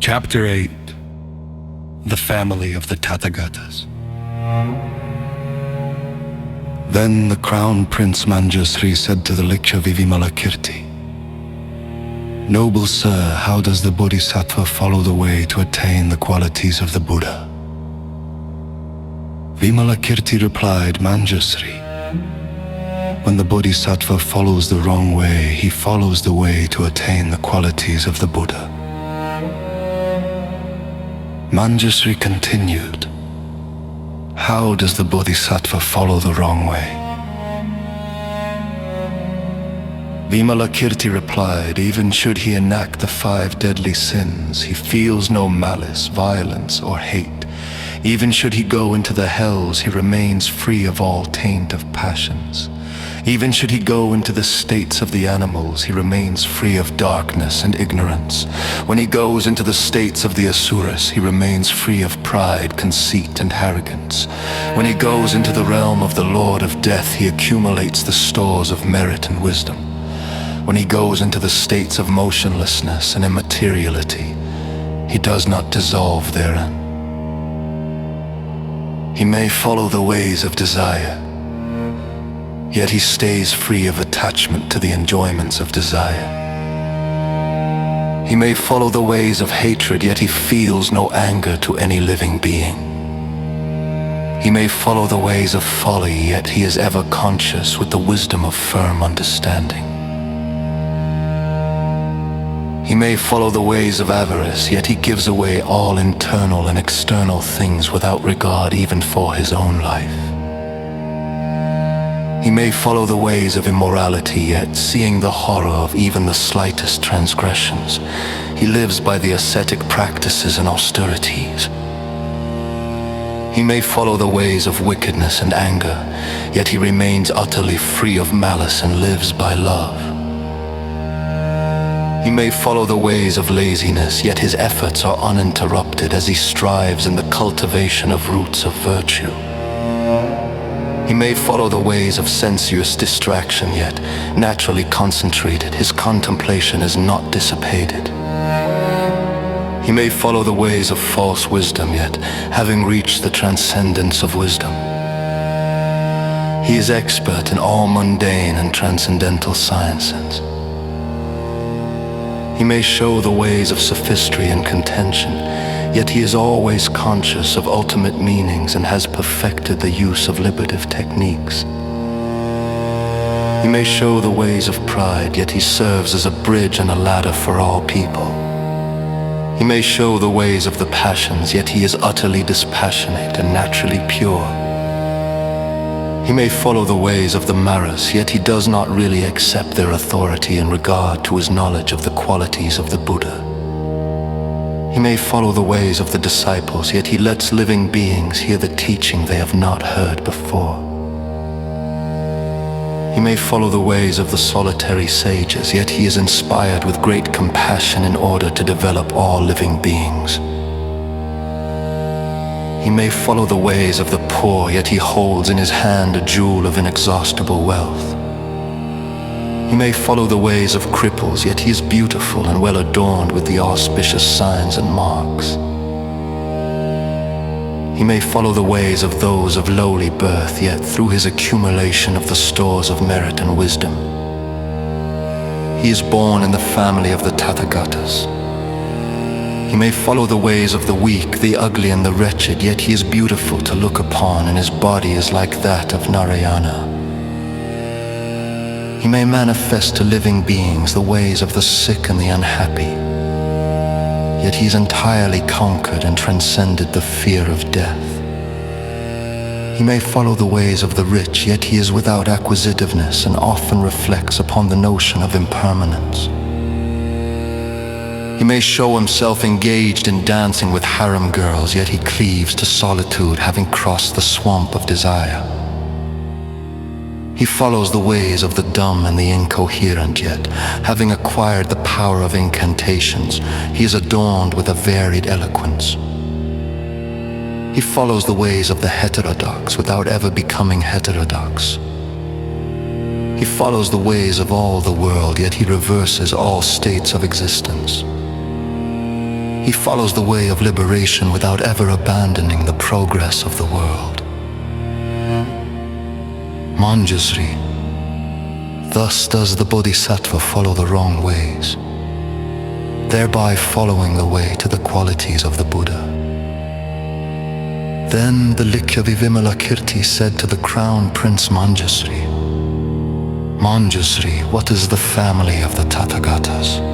Chapter 8. The Family of the Tathagatas. Then the Crown Prince Manjusri said to the Likshavi Vimalakirti, "Noble sir, how does the bodhisattva follow the way to attain the qualities of the Buddha?" Vimalakirti replied, "Manjusri, when the bodhisattva follows the wrong way, he follows the way to attain the qualities of the Buddha." Manjusri continued, "How does the bodhisattva follow the wrong way?" Vimalakirti replied, "Even should he enact the 5 deadly sins, he feels no malice, violence, or hate. Even should he go into the hells, he remains free of all taint of passions. Even should he go into the states of the animals, he remains free of darkness and ignorance. When he goes into the states of the asuras, he remains free of pride, conceit, and arrogance. When he goes into the realm of the Lord of Death, he accumulates the stores of merit and wisdom. When he goes into the states of motionlessness and immateriality, he does not dissolve therein. He may follow the ways of desire, yet he stays free of attachment to the enjoyments of desire. He may follow the ways of hatred, yet he feels no anger to any living being. He may follow the ways of folly, yet he is ever conscious with the wisdom of firm understanding. He may follow the ways of avarice, yet he gives away all internal and external things without regard even for his own life. He may follow the ways of immorality, yet seeing the horror of even the slightest transgressions, he lives by the ascetic practices and austerities. He may follow the ways of wickedness and anger, yet he remains utterly free of malice and lives by love. He may follow the ways of laziness, yet his efforts are uninterrupted as he strives in the cultivation of roots of virtue. He may follow the ways of sensuous distraction, yet naturally concentrated, his contemplation is not dissipated. He may follow the ways of false wisdom, yet having reached the transcendence of wisdom, he is expert in all mundane and transcendental sciences. He may show the ways of sophistry and contention, yet he is always conscious of ultimate meanings and has perfected the use of liberative techniques. He may show the ways of pride, yet he serves as a bridge and a ladder for all people. He may show the ways of the passions, yet he is utterly dispassionate and naturally pure. He may follow the ways of the maras, yet he does not really accept their authority in regard to his knowledge of the qualities of the Buddha. He may follow the ways of the disciples, yet he lets living beings hear the teaching they have not heard before. He may follow the ways of the solitary sages, yet he is inspired with great compassion in order to develop all living beings. He may follow the ways of the poor, yet he holds in his hand a jewel of inexhaustible wealth. He may follow the ways of cripples, yet he is beautiful and well adorned with the auspicious signs and marks. He may follow the ways of those of lowly birth, yet through his accumulation of the stores of merit and wisdom, he is born in the family of the Tathagatas. He may follow the ways of the weak, the ugly, and the wretched, yet he is beautiful to look upon, and his body is like that of Narayana. He may manifest to living beings the ways of the sick and the unhappy, yet he is entirely conquered and transcended the fear of death. He may follow the ways of the rich, yet he is without acquisitiveness and often reflects upon the notion of impermanence. He may show himself engaged in dancing with harem girls, yet he cleaves to solitude, having crossed the swamp of desire. He follows the ways of the dumb and the incoherent, yet, having acquired the power of incantations, he is adorned with a varied eloquence. He follows the ways of the heterodox without ever becoming heterodox. He follows the ways of all the world, yet he reverses all states of existence. He follows the way of liberation without ever abandoning the progress of the world. Manjusri. Thus does the bodhisattva follow the wrong ways, thereby following the way to the qualities of the Buddha. Then the Likyavi Vimalakirti said to the crown prince Manjusri, Manjusri, what is the family of the Tathagatas?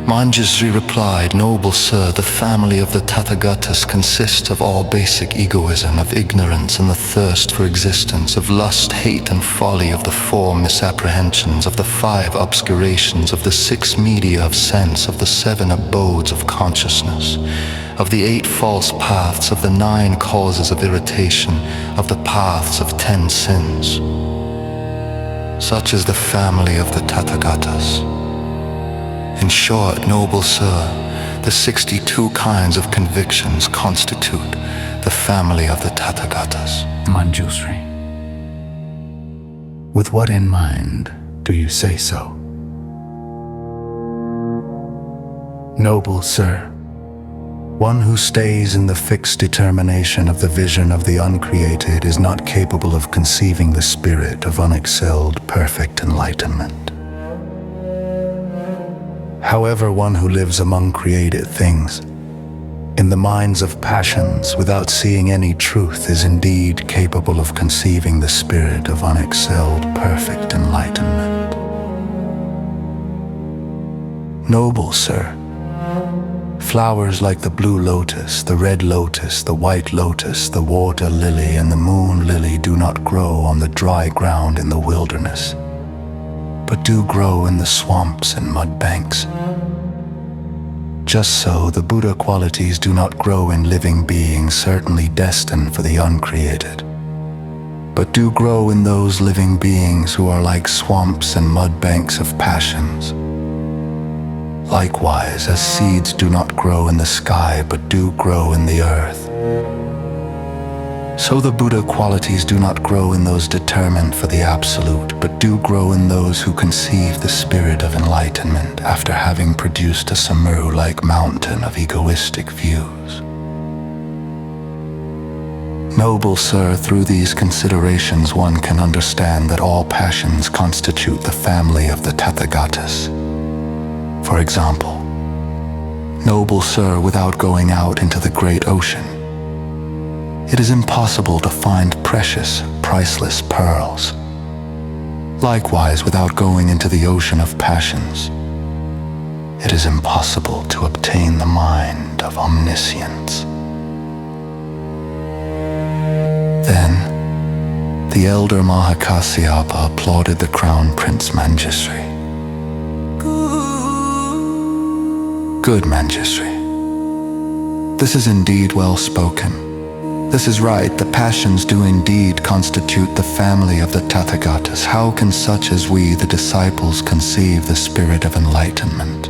Manjusri replied, Noble sir, the family of the Tathagatas consists of all basic egoism, of ignorance and the thirst for existence, of lust, hate and folly, of the four misapprehensions, of the five obscurations, of the six media of sense, of the seven abodes of consciousness, of the eight false paths, of the nine causes of irritation, of the paths of 10 sins. Such is the family of the Tathagatas. In short, noble sir, the 62 kinds of convictions constitute the family of the Tathagatas. Manjusri, with what in mind do you say so? Noble sir, one who stays in the fixed determination of the vision of the uncreated is not capable of conceiving the spirit of unexcelled perfect enlightenment. However, one who lives among created things, in the minds of passions, without seeing any truth, is indeed capable of conceiving the spirit of unexcelled perfect enlightenment. Noble sir, flowers like the blue lotus, the red lotus, the white lotus, the water lily and the moon lily do not grow on the dry ground in the wilderness, but do grow in the swamps and mud banks. Just so, the Buddha qualities do not grow in living beings certainly destined for the uncreated, but do grow in those living beings who are like swamps and mud banks of passions. Likewise, as seeds do not grow in the sky but do grow in the earth, so the Buddha qualities do not grow in those determined for the absolute, but do grow in those who conceive the spirit of enlightenment after having produced a Samuru-like mountain of egoistic views. Noble sir, through these considerations one can understand that all passions constitute the family of the Tathagatas. For example, noble sir, without going out into the great ocean, it is impossible to find precious, priceless pearls. Likewise, without going into the ocean of passions, it is impossible to obtain the mind of omniscience. Then, the elder Mahakasyapa applauded the crown prince Manjusri. Good Manjusri. This is indeed well spoken. This is right, the passions do indeed constitute the family of the Tathagatas. How can such as we, the disciples, conceive the spirit of enlightenment,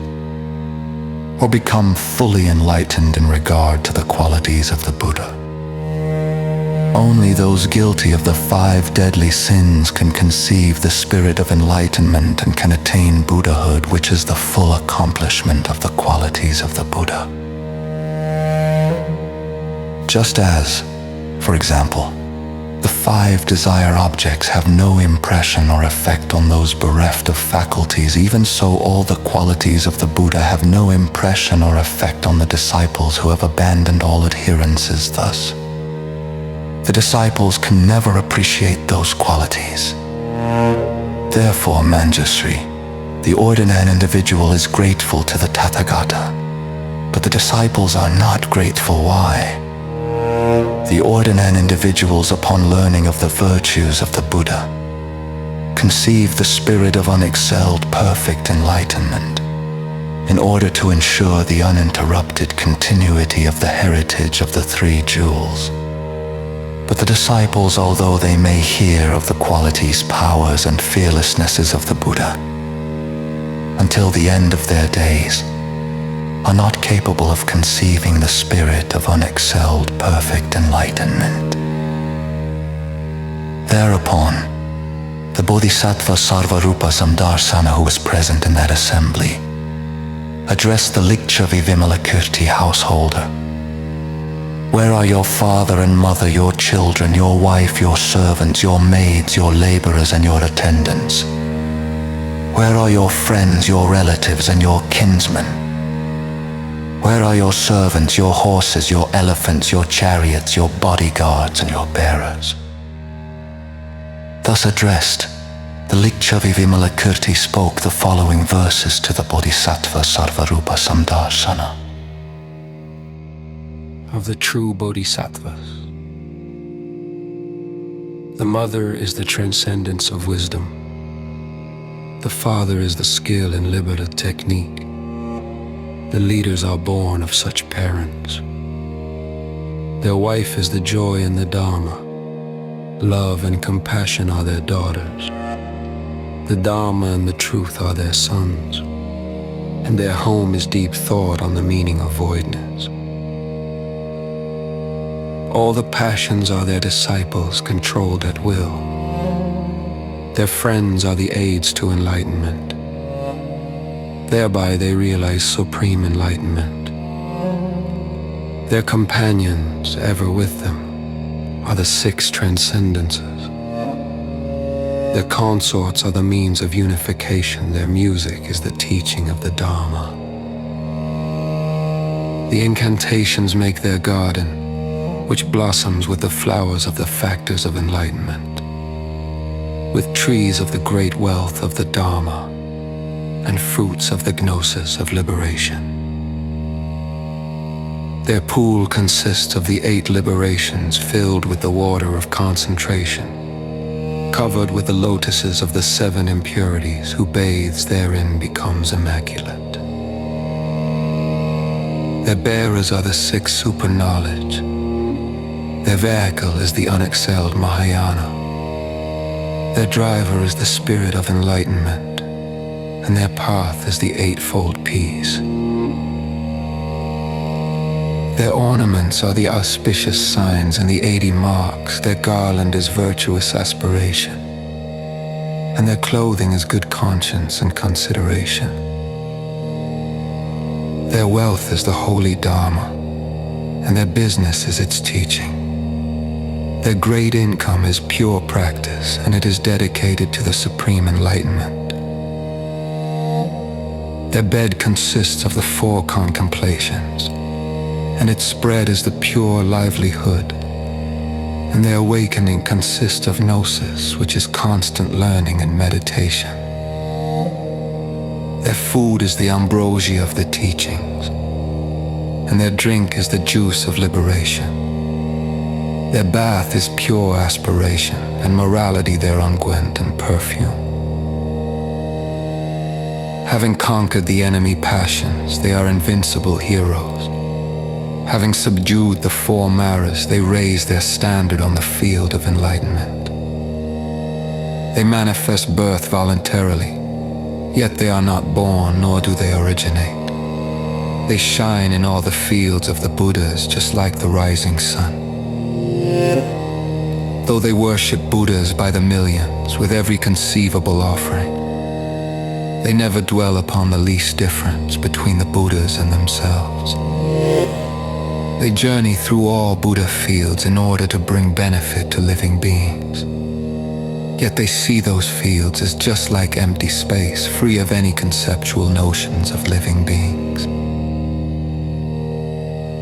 or become fully enlightened in regard to the qualities of the Buddha? Only those guilty of the 5 deadly sins can conceive the spirit of enlightenment and can attain Buddhahood, which is the full accomplishment of the qualities of the Buddha. Just as, for example, the 5 desire objects have no impression or effect on those bereft of faculties, even so all the qualities of the Buddha have no impression or effect on the disciples who have abandoned all adherences. Thus, the disciples can never appreciate those qualities. Therefore, Manjusri, the ordinary individual is grateful to the Tathagata, but the disciples are not grateful. Why? The ordinary individuals, upon learning of the virtues of the Buddha, conceive the spirit of unexcelled perfect enlightenment in order to ensure the uninterrupted continuity of the heritage of the 3 jewels. But the disciples, although they may hear of the qualities, powers, and fearlessnesses of the Buddha, until the end of their days, are not capable of conceiving the spirit of unexcelled perfect enlightenment. Thereupon, the bodhisattva Sarvarupa Samdarsana, who was present in that assembly, addressed the Lichavi Vimalakirti householder. Where are your father and mother, your children, your wife, your servants, your maids, your laborers, and your attendants? Where are your friends, your relatives, and your kinsmen? Where are your servants, your horses, your elephants, your chariots, your bodyguards, and your bearers? Thus addressed, the Lichavi Vimalakirti spoke the following verses to the bodhisattva Sarvarupa Samdarsana. Of the true bodhisattvas, the mother is the transcendence of wisdom. The father is the skill in liberative technique. The leaders are born of such parents. Their wife is the joy in the Dharma. Love and compassion are their daughters. The Dharma and the truth are their sons. And their home is deep thought on the meaning of voidness. All the passions are their disciples, controlled at will. Their friends are the aids to enlightenment. Thereby they realize supreme enlightenment. Their companions, ever with them, are the 6 transcendences. Their consorts are the means of unification. Their music is the teaching of the Dharma. The incantations make their garden, which blossoms with the flowers of the factors of enlightenment, with trees of the great wealth of the Dharma, and fruits of the gnosis of liberation. Their pool consists of the 8 liberations filled with the water of concentration, covered with the lotuses of the 7 impurities. Who bathes therein becomes immaculate. Their bearers are the 6 super knowledge. Their vehicle is the unexcelled Mahayana. Their driver is the spirit of enlightenment, and their path is the 8-fold peace. Their ornaments are the auspicious signs and the 80 marks. Their garland is virtuous aspiration, and their clothing is good conscience and consideration. Their wealth is the holy Dharma, and their business is its teaching. Their great income is pure practice, and it is dedicated to the supreme enlightenment. Their bed consists of the 4 contemplations, and its spread is the pure livelihood. And their awakening consists of gnosis, which is constant learning and meditation. Their food is the ambrosia of the teachings, and their drink is the juice of liberation. Their bath is pure aspiration, and morality their unguent and perfume. Having conquered the enemy passions, they are invincible heroes. Having subdued the 4 maras, they raise their standard on the field of enlightenment. They manifest birth voluntarily, yet they are not born, nor do they originate. They shine in all the fields of the Buddhas, just like the rising sun. Though they worship Buddhas by the millions with every conceivable offering, they never dwell upon the least difference between the Buddhas and themselves. They journey through all Buddha fields in order to bring benefit to living beings. Yet they see those fields as just like empty space, free of any conceptual notions of living beings.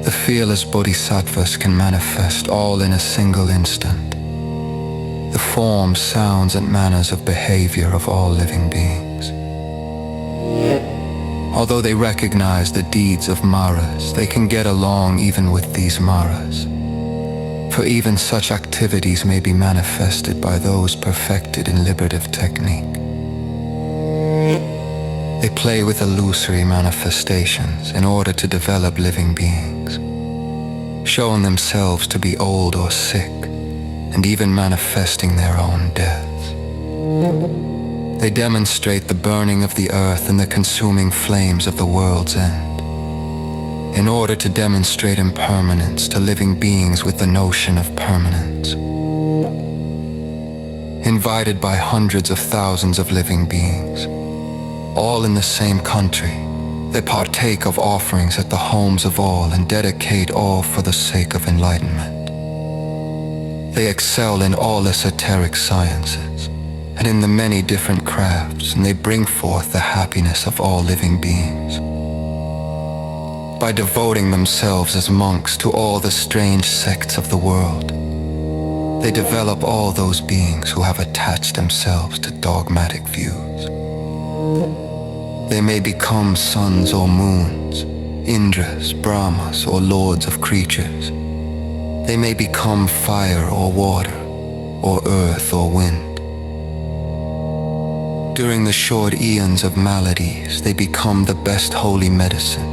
The fearless bodhisattvas can manifest all in a single instant, the forms, sounds, and manners of behavior of all living beings. Although they recognize the deeds of maras, they can get along even with these maras. For even such activities may be manifested by those perfected in liberative technique. They play with illusory manifestations in order to develop living beings, showing themselves to be old or sick, and even manifesting their own deaths. They demonstrate the burning of the earth and the consuming flames of the world's end, in order to demonstrate impermanence to living beings with the notion of permanence. Invited by hundreds of thousands of living beings, all in the same country, They partake of offerings at the homes of all and dedicate all for the sake of enlightenment. They excel in all esoteric sciences and in the many different crafts, and they bring forth the happiness of all living beings. By devoting themselves as monks to all the strange sects of the world, they develop all those beings who have attached themselves to dogmatic views. They may become suns or moons, Indras, Brahmas, or lords of creatures. They may become fire or water, or earth or wind. During the short eons of maladies, they become the best holy medicine.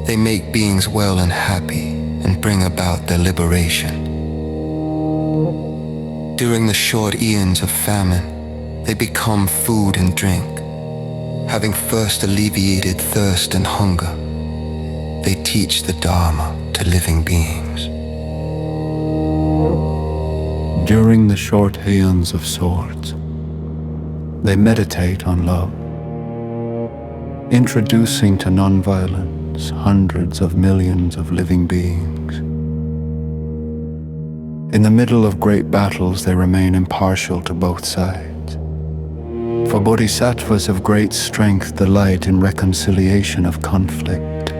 They make beings well and happy and bring about their liberation. During the short eons of famine, they become food and drink. Having first alleviated thirst and hunger, they teach the Dharma to living beings. During the short aeons of swords, they meditate on love, introducing to non-violence hundreds of millions of living beings. In the middle of great battles, they remain impartial to both sides. For bodhisattvas of great strength delight in reconciliation of conflict.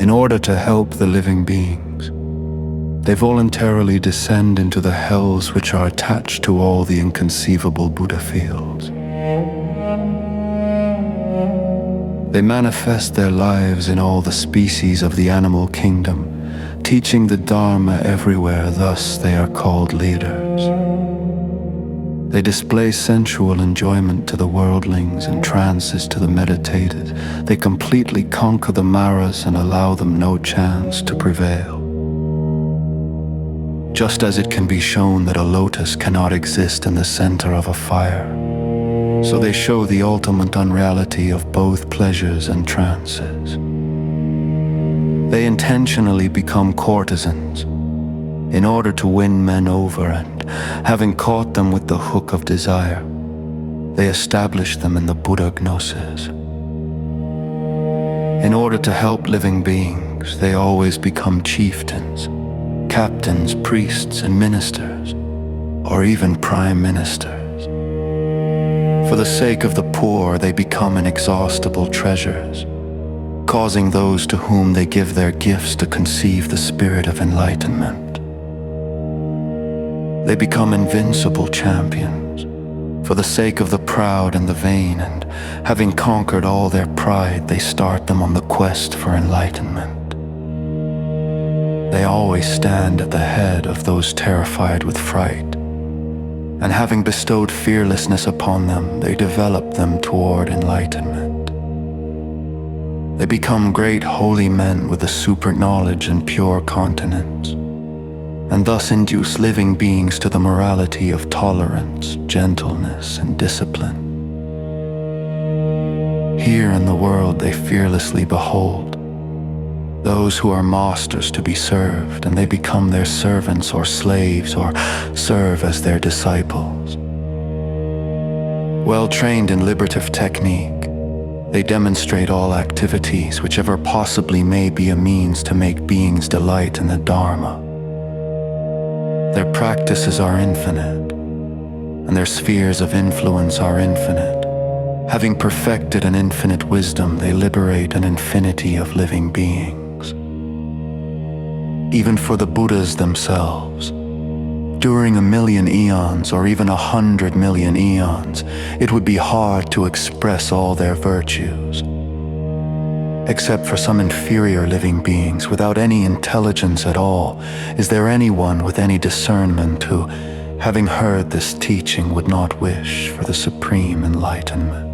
In order to help the living beings, they voluntarily descend into the hells which are attached to all the inconceivable Buddha fields. They manifest their lives in all the species of the animal kingdom, teaching the Dharma everywhere, thus they are called leaders. They display sensual enjoyment to the worldlings and trances to the meditated. They completely conquer the maras and allow them no chance to prevail. Just as it can be shown that a lotus cannot exist in the center of a fire, so they show the ultimate unreality of both pleasures and trances. They intentionally become courtesans in order to win men over, and having caught them with the hook of desire, they establish them in the Buddha gnosis. In order to help living beings, they always become chieftains, captains, priests, and ministers, or even prime ministers. For the sake of the poor, they become inexhaustible treasures, causing those to whom they give their gifts to conceive the spirit of enlightenment. They become invincible champions, for the sake of the proud and the vain, and having conquered all their pride, they start them on the quest for enlightenment. They always stand at the head of those terrified with fright, and having bestowed fearlessness upon them, they develop them toward enlightenment. They become great holy men with a super knowledge and pure continence, and thus induce living beings to the morality of tolerance, gentleness, and discipline. Here in the world they fearlessly behold those who are masters to be served, and they become their servants or slaves, or serve as their disciples. Well trained in liberative technique, they demonstrate all activities, whichever possibly may be a means to make beings delight in the Dharma. Their practices are infinite, and their spheres of influence are infinite. Having perfected an infinite wisdom, they liberate an infinity of living beings. Even for the Buddhas themselves, during 1,000,000 eons or even 100 million eons, it would be hard to express all their virtues. Except for some inferior living beings without any intelligence at all, is there anyone with any discernment who, having heard this teaching, would not wish for the supreme enlightenment?